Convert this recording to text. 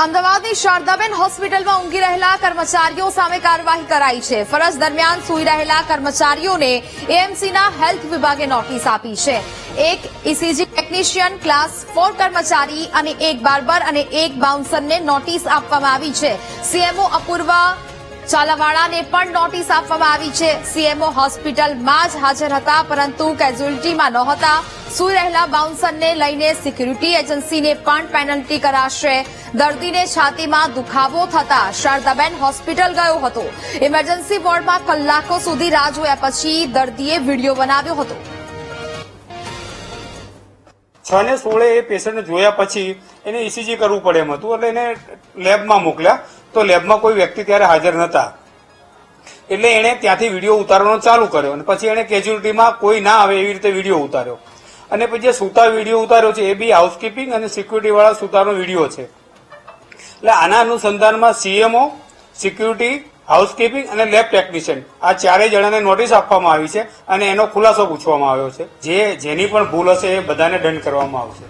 અમદાવાદની શારદાબેન હોસ્પિટલમાં ઊંઘી રહેલા કર્મચારીઓ સામે કાર્યવાહી કરાઈ છે। ફરજ દરમિયાન સૂઈ રહેલા કર્મચારીઓને એએમસીના હેલ્થ વિભાગે નોટિસ આપી છે। એક ઈસીજી ટેકનિશિયન, ક્લાસ 4 કર્મચારી અને એક બાર્બર અને એક બાઉન્સરને નોટિસ આપવામાં આવી છે। સીએમઓ અપૂર્વા ચાલાવાળાને પણ નોટિસ આપવામાં આવી છે। સીએમઓ હોસ્પિટલમાં જ હાજર હતા, પરંતુ કેઝ્યુઅલિટીમાં નહોતા। સૂઈ રહેલા બાઉન્સરને લઈને સિક્યુરિટી એજન્સીને પણ પેનલ્ટી કરાશે। દર્દીને છાતીમાં દુખાવો થતા શારદાબેન હોસ્પિટલ ગયો હતો। ઇમરજન્સી વોર્ડમાં કલાકો સુધી રાહ જોયા પછી દર્દીએ વિડીયો બનાવ્યો હતો। 6:16 એ પેશન્ટને જોયા પછી એને ઈસીજી કરવું પડે એમ હતું, એટલે એને લેબમાં મોકલ્યા। તો લેબમાં કોઈ વ્યક્તિ ત્યારે હાજર નહોતા, એટલે એણે ત્યાંથી વિડીયો ઉતારવાનો ચાલુ કર્યો અને પછી એણે કેઝ્યુઅલિટીમાં કોઈ ના આવે એવી રીતે વિડીયો ઉતાર્યો। અને પછી જે સૂતા વિડીયો ઉતાર્યો છે એ બી હાઉસકીપિંગ અને સિક્યુરિટી વાળા સૂતાનો વિડીયો છે। એટલે આના અનુસંધાનમાં સીએમઓ, સિક્યુરિટી, હાઉસકીપિંગ અને લેબ ટેકનિશિયન આ ચારેય જણાને નોટિસ આપવામાં આવી છે અને એનો ખુલાસો પૂછવામાં આવ્યો છે। જેની પણ ભૂલ હશે એ બધાને દંડ કરવામાં આવશે।